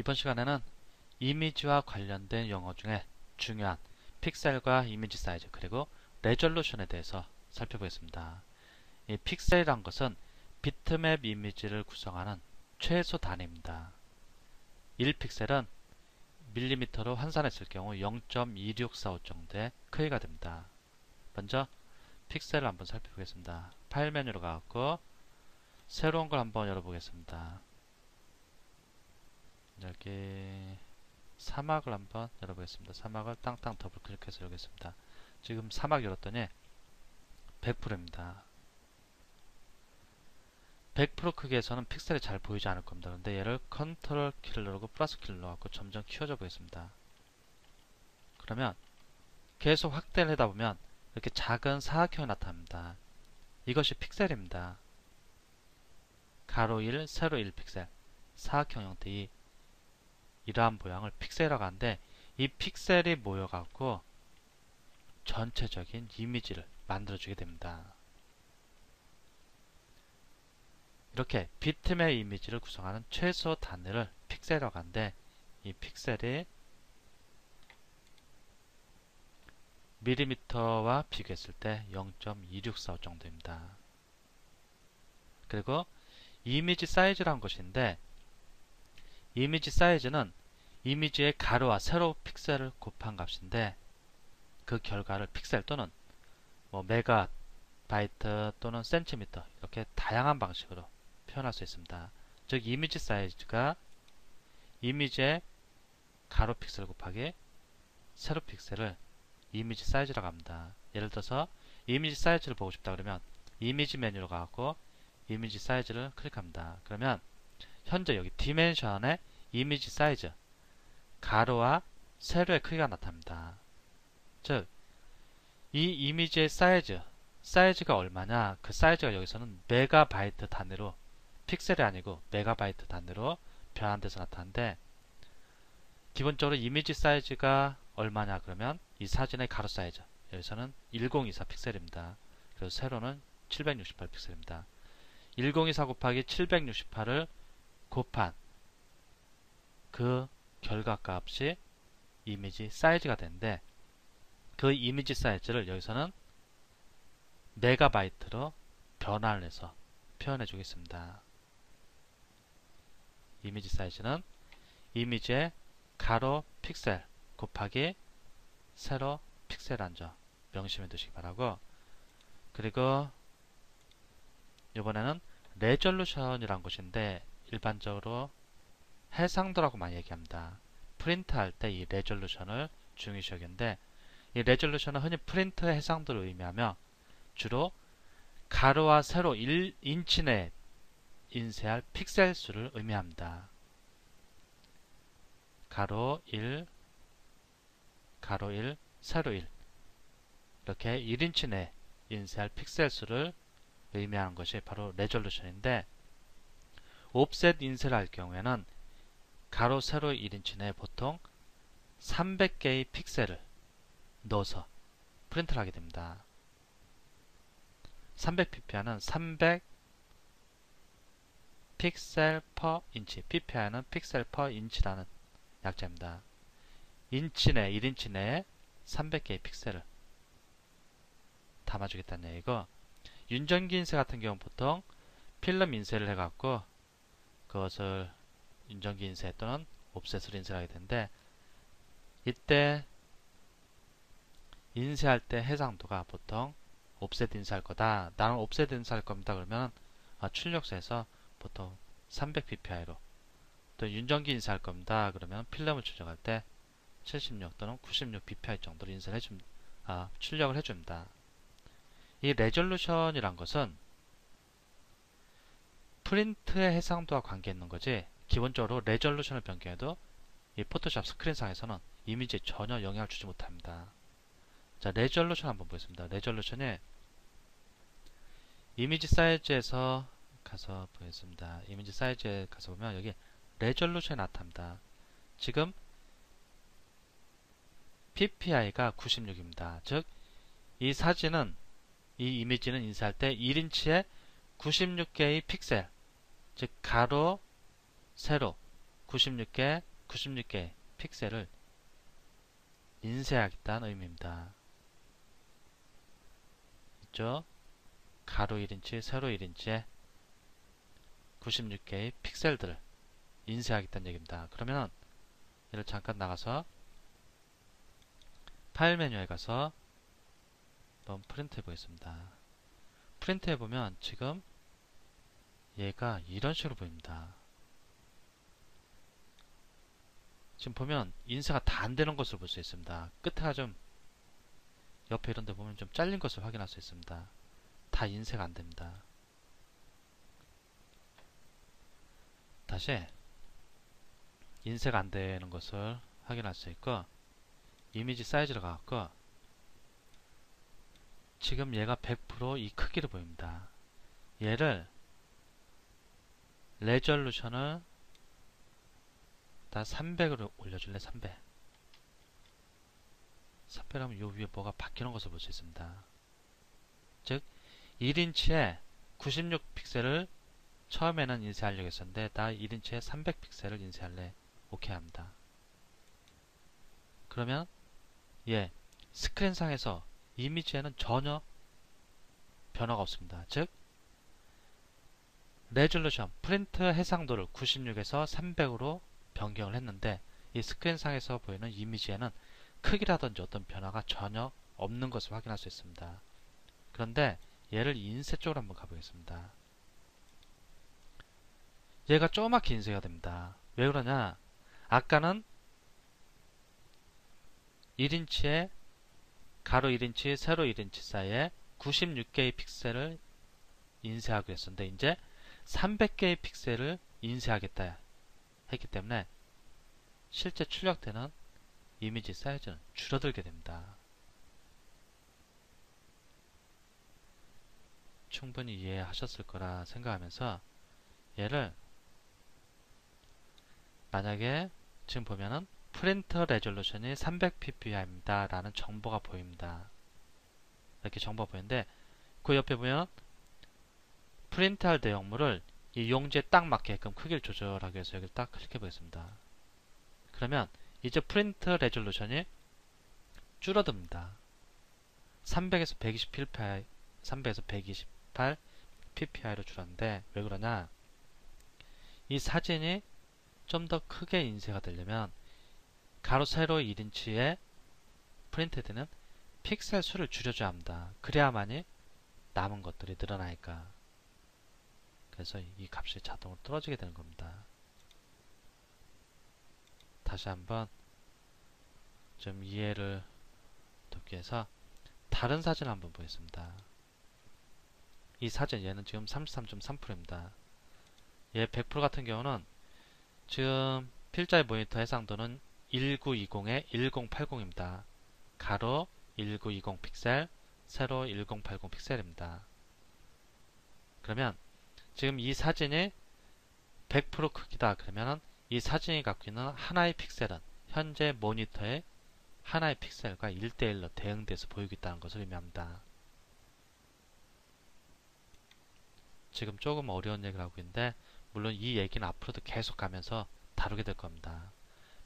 이번 시간에는 이미지와 관련된 용어 중에 중요한 픽셀과 이미지 사이즈 그리고 레졸루션에 대해서 살펴보겠습니다. 이 픽셀이란 것은 비트맵 이미지를 구성하는 최소 단위입니다. 1픽셀은 밀리미터로 환산했을 경우 0.2645 정도의 크기가 됩니다. 먼저 픽셀을 한번 살펴보겠습니다. 파일 메뉴로 가고 새로운 걸 한번 열어보겠습니다. 여기 사막을 한번 열어보겠습니다. 사막을 땅땅 더블 클릭해서 열겠습니다. 지금 사막 열었더니 100%입니다. 100% 크기에서는 픽셀이 잘 보이지 않을 겁니다. 그런데 얘를 컨트롤 키를 누르고 플러스 키를 눌러갖고 점점 키워줘 보겠습니다. 그러면 계속 확대를 하다 보면 이렇게 작은 사각형이 나타납니다. 이것이 픽셀입니다. 가로 1, 세로 1픽셀, 사각형 형태의 이러한 모양을 픽셀이라고 하는데, 이 픽셀이 모여갖고 전체적인 이미지를 만들어주게 됩니다. 이렇게 비트맵 이미지를 구성하는 최소 단위를 픽셀이라고 하는데, 이 픽셀이 밀리미터와 비교했을 때 0.2645 정도입니다. 그리고 이미지 사이즈라는 것인데, 이미지 사이즈는 이미지의 가로와 세로 픽셀을 곱한 값인데, 그 결과를 픽셀 또는 메가바이트 또는 센티미터 이렇게 다양한 방식으로 표현할 수 있습니다. 즉 이미지 사이즈가 이미지의 가로 픽셀 곱하기 세로 픽셀을 이미지 사이즈라고 합니다. 예를 들어서 이미지 사이즈를 보고 싶다 그러면 이미지 메뉴로 가고 이미지 사이즈를 클릭합니다. 그러면 현재 여기 디멘션의 이미지 사이즈 가로와 세로의 크기가 나타납니다. 즉 이 이미지의 사이즈가 얼마냐, 그 사이즈가 여기서는 메가바이트 단위로, 픽셀이 아니고 메가바이트 단위로 변환돼서 나타나는데, 기본적으로 이미지 사이즈가 얼마냐 그러면 이 사진의 가로 사이즈, 여기서는 1024 픽셀입니다. 그리고 세로는 768 픽셀입니다. 1024 곱하기 768을 곱한 그 결과값이 이미지 사이즈가 되는데, 그 이미지 사이즈를 여기서는 메가바이트로 변환을 해서 표현해 주겠습니다. 이미지 사이즈는 이미지의 가로 픽셀 곱하기 세로 픽셀이라는 점 명심해 두시기 바라고, 그리고 이번에는 레졸루션이란 것인데 일반적으로 해상도라고 많이 얘기합니다. 프린트 할 때 이 레졸루션을 중요시 여기는데, 이 레졸루션은 흔히 프린트의 해상도를 의미하며 주로 가로와 세로 1인치 내에 인쇄할 픽셀 수를 의미합니다. 가로 1, 가로 1, 세로 1 이렇게 1인치 내에 인쇄할 픽셀 수를 의미하는 것이 바로 레졸루션인데, 옵셋 인쇄를 할 경우에는 가로 세로 1인치 내에 보통 300개의 픽셀을 넣어서 프린트를 하게 됩니다. 300ppm는 300 픽셀 퍼 인치, ppm는 픽셀 퍼 인치라는 약자입니다. 인치 내, 1인치 내에 300개의 픽셀을 담아주겠다는 얘기고, 윤전기 인쇄 같은 경우는 보통 필름 인쇄를 해갖고 그것을 윤전기 인쇄 또는 옵셋으로 인쇄를 하게 되는데, 이때 인쇄할 때 해상도가 보통 옵셋 인쇄할 거다, 나는 옵셋 인쇄할 겁니다 그러면 출력소에서 보통 300ppi로, 또 윤전기 인쇄할 겁니다 그러면 필름을 출력할 때 76 또는 96 ppi 정도로 인쇄를 출력을 해줍니다. 이 레졸루션이란 것은 프린트의 해상도와 관계 있는 거지, 기본적으로 레졸루션을 변경해도 이 포토샵 스크린상에서는 이미지에 전혀 영향을 주지 못합니다. 자, 레졸루션 한번 보겠습니다. 레졸루션이 이미지 사이즈에서 가서 보겠습니다. 이미지 사이즈에 가서 보면 여기 레졸루션이 나타납니다. 지금 PPI가 96입니다. 즉, 이 사진은, 이 이미지는 인쇄할 때 1인치에 96개의 픽셀, 즉 가로, 세로 96개 96개의 픽셀을 인쇄하겠다는 의미입니다. 있죠? 가로 1인치, 세로 1인치에 96개의 픽셀들을 인쇄하겠다는 얘기입니다. 그러면 얘를 잠깐 나가서 파일 메뉴에 가서 한번 프린트 해보겠습니다. 프린트 해보면 지금 얘가 이런 식으로 보입니다. 지금 보면 인쇄가 다 안되는 것을 볼 수 있습니다. 끝에가 좀 옆에 이런 데 보면 좀 잘린 것을 확인할 수 있습니다. 다 인쇄가 안됩니다. 다시 인쇄가 안되는 것을 확인할 수 있고, 이미지 사이즈로 가갖고 지금 얘가 100% 이 크기를 보입니다. 얘를 레졸루션을 다 300으로 올려줄래? 300. 300하면 요 위에 뭐가 바뀌는 것을 볼 수 있습니다. 즉 1인치에 96픽셀을 처음에는 인쇄하려고 했었는데 나 1인치에 300픽셀을 인쇄할래. 오케이 합니다. 그러면 예, 스크린상에서 이미지에는 전혀 변화가 없습니다. 즉 레졸루션, 프린트 해상도를 96에서 300으로 변경을 했는데 이 스크린상에서 보이는 이미지에는 크기라든지 어떤 변화가 전혀 없는 것을 확인할 수 있습니다. 그런데 얘를 인쇄 쪽으로 한번 가보겠습니다. 얘가 조그맣게 인쇄가 됩니다. 왜 그러냐? 아까는 1인치에 가로 1인치, 세로 1인치 사이에 96개의 픽셀을 인쇄하기로 했었는데 이제 300개의 픽셀을 인쇄하겠다 했기 때문에 실제 출력되는 이미지 사이즈는 줄어들게 됩니다. 충분히 이해하셨을 거라 생각하면서 얘를 만약에 지금 보면은 프린터 레졸루션이 300ppi입니다 라는 정보가 보입니다. 이렇게 정보가 보이는데 그 옆에 보면 프린트할 내용물을 이 용지에 딱 맞게끔 크기를 조절하기 위해서 여기를 딱 클릭해 보겠습니다. 그러면 이제 프린트 레졸루션이 줄어듭니다. 300에서 128ppi, 300에서 128 ppi로 줄었는데 왜 그러냐? 이 사진이 좀 더 크게 인쇄가 되려면 가로 세로 1인치에 프린트되는 픽셀 수를 줄여줘야 합니다. 그래야만이 남은 것들이 늘어나니까. 그래서 이 값이 자동으로 떨어지게 되는 겁니다. 다시 한번 좀 이해를 돕기 위해서 다른 사진을 한번 보겠습니다. 이 사진 얘는 지금 33.3%입니다. 얘 100% 같은 경우는 지금 필자의 모니터 해상도는 1920에 1080입니다. 가로 1920 픽셀, 세로 1080 픽셀입니다. 그러면 지금 이 사진이 100% 크기다 그러면은 이 사진이 갖고 있는 하나의 픽셀은 현재 모니터의 하나의 픽셀과 1대1로 대응돼서 보이고 있다는 것을 의미합니다. 지금 조금 어려운 얘기를 하고 있는데 물론 이 얘기는 앞으로도 계속 가면서 다루게 될 겁니다.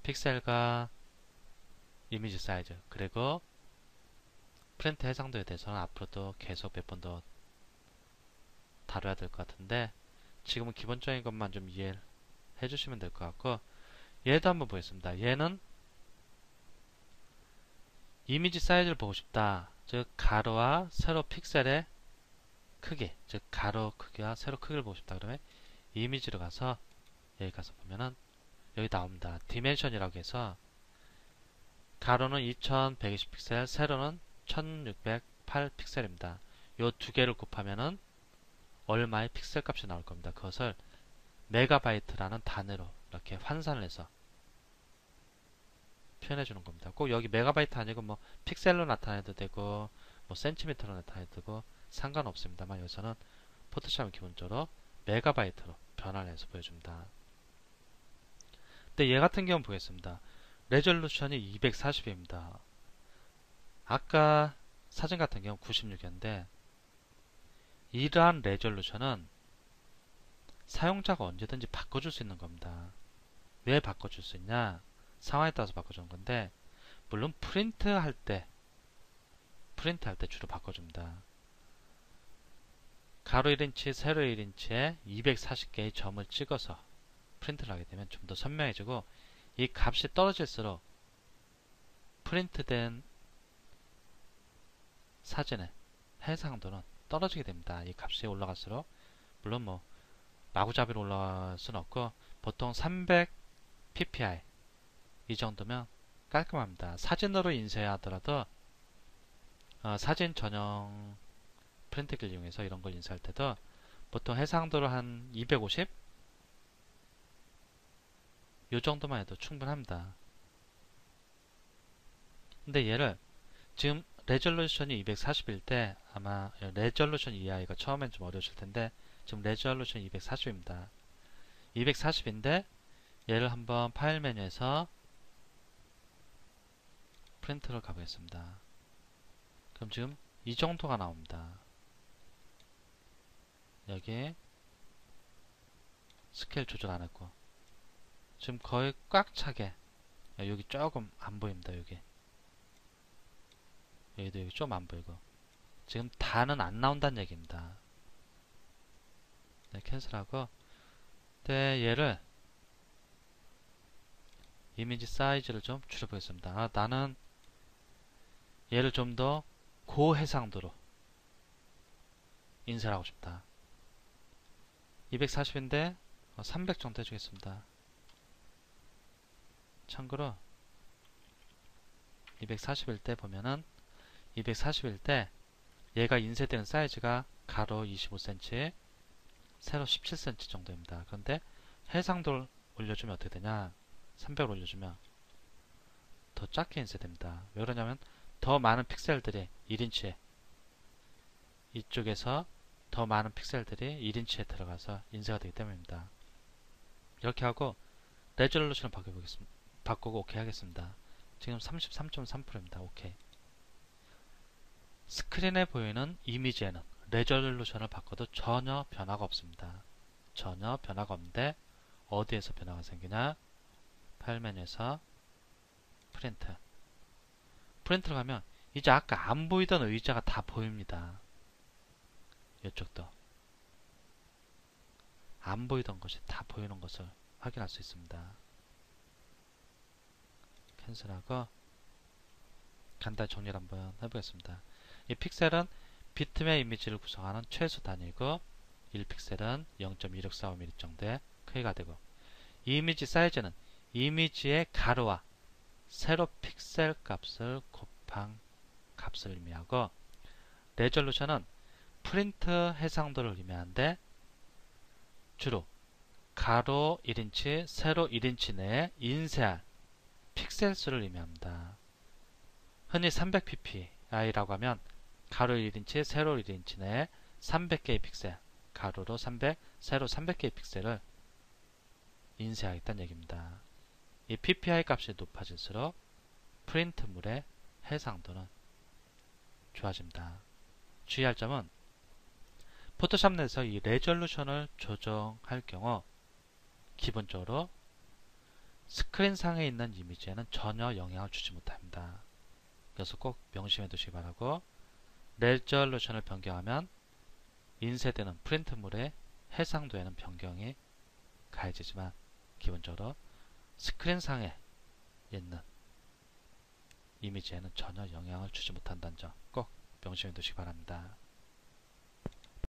픽셀과 이미지 사이즈 그리고 프린트 해상도에 대해서는 앞으로도 계속 몇 번 더 다뤄야 될 것 같은데 지금은 기본적인 것만 좀 이해를 해주시면 될 것 같고 얘도 한번 보겠습니다. 얘는 이미지 사이즈를 보고 싶다. 즉 가로와 세로 픽셀의 크기, 즉 가로 크기와 세로 크기를 보고 싶다. 그러면 이미지로 가서 여기 가서 보면은 여기 나옵니다. 디멘션이라고 해서 가로는 2120픽셀, 세로는 1608 픽셀입니다. 요 두 개를 곱하면은 얼마의 픽셀 값이 나올 겁니다. 그것을 메가바이트라는 단위로 이렇게 환산을 해서 표현해 주는 겁니다. 꼭 여기 메가바이트 아니고 뭐 픽셀로 나타내도 되고 뭐 센티미터로 나타내도 되고 상관없습니다만 여기서는 포토샵은 기본적으로 메가바이트로 변환을 해서 보여줍니다. 근데 얘 같은 경우는 보겠습니다. 레졸루션이 240입니다. 아까 사진 같은 경우 96이었는데 이러한 레졸루션은 사용자가 언제든지 바꿔줄 수 있는 겁니다. 왜 바꿔줄 수 있냐? 상황에 따라서 바꿔주는 건데, 물론 프린트 할 때 주로 바꿔줍니다. 가로 1인치, 세로 1인치에 240개의 점을 찍어서 프린트를 하게 되면 좀 더 선명해지고, 이 값이 떨어질수록 프린트된 사진의 해상도는 떨어지게 됩니다. 이 값이 올라갈수록. 물론 뭐 마구잡이로 올라갈 수는 없고, 보통 300 ppi 이 정도면 깔끔합니다. 사진으로 인쇄하더라도 사진 전용 프린트기를 이용해서 이런 걸 인쇄할 때도 보통 해상도를 한 250? 이 정도만 해도 충분합니다. 근데 얘를 지금 레졸루션이 240일 때 아마 레졸루션 이하가 처음엔 좀 어려우실 텐데, 지금 레졸루션 240입니다. 240인데 얘를 한번 파일 메뉴에서 프린트를 가보겠습니다. 그럼 지금 이 정도가 나옵니다. 여기 스케일 조절 안 했고, 지금 거의 꽉 차게, 여기 조금 안 보입니다. 여기도 여기 좀 안 보이고, 지금 다는 안 나온다는 얘기입니다. 네, 캔슬하고, 네, 얘를 이미지 사이즈를 좀 줄여보겠습니다. 나는 얘를 좀 더 고해상도로 인쇄를 하고 싶다. 240인데 300 정도 해주겠습니다. 참고로 240일 때 보면은 240일 때 얘가 인쇄되는 사이즈가 가로 25cm, 세로 17cm 정도입니다. 그런데 해상도를 올려주면 어떻게 되냐? 300을 올려주면 더 작게 인쇄됩니다. 왜 그러냐면 더 많은 픽셀들이 1인치에, 이쪽에서 더 많은 픽셀들이 1인치에 들어가서 인쇄가 되기 때문입니다. 이렇게 하고 레졸루션을 바꾸고 OK 하겠습니다. 지금 33.3%입니다. OK. 스크린에 보이는 이미지에는 레졸루션을 바꿔도 전혀 변화가 없습니다. 전혀 변화가 없는데 어디에서 변화가 생기냐? 파일 메뉴에서 프린트를 가면 이제 아까 안 보이던 의자가 다 보입니다. 이쪽도 안 보이던 것이 다 보이는 것을 확인할 수 있습니다. 캔슬하고 간단히 정리를 한번 해보겠습니다. 이 픽셀은 비트맵 이미지를 구성하는 최소 단위고, 1픽셀은 0.2645mm 정도의 크기가 되고, 이 이미지 사이즈는 이미지의 가로와 세로 픽셀 값을 곱한 값을 의미하고, 레졸루션은 프린트 해상도를 의미하는데 주로 가로 1인치, 세로 1인치 내에 인쇄할 픽셀 수를 의미합니다. 흔히 300ppi라고 하면 가로 1인치, 세로 1인치 내에 300개의 픽셀, 가로로 300, 세로 300개의 픽셀을 인쇄하겠다는 얘기입니다. 이 ppi 값이 높아질수록 프린트물의 해상도는 좋아집니다. 주의할 점은 포토샵 내에서 이 레졸루션을 조정할 경우 기본적으로 스크린상에 있는 이미지에는 전혀 영향을 주지 못합니다. 그래서 꼭 명심해 두시기 바라고, 레졸루션을 변경하면 인쇄되는 프린트물의 해상도에는 변경이 가해지지만 기본적으로 스크린상에 있는 이미지에는 전혀 영향을 주지 못한다는 점 꼭 명심해 두시기 바랍니다.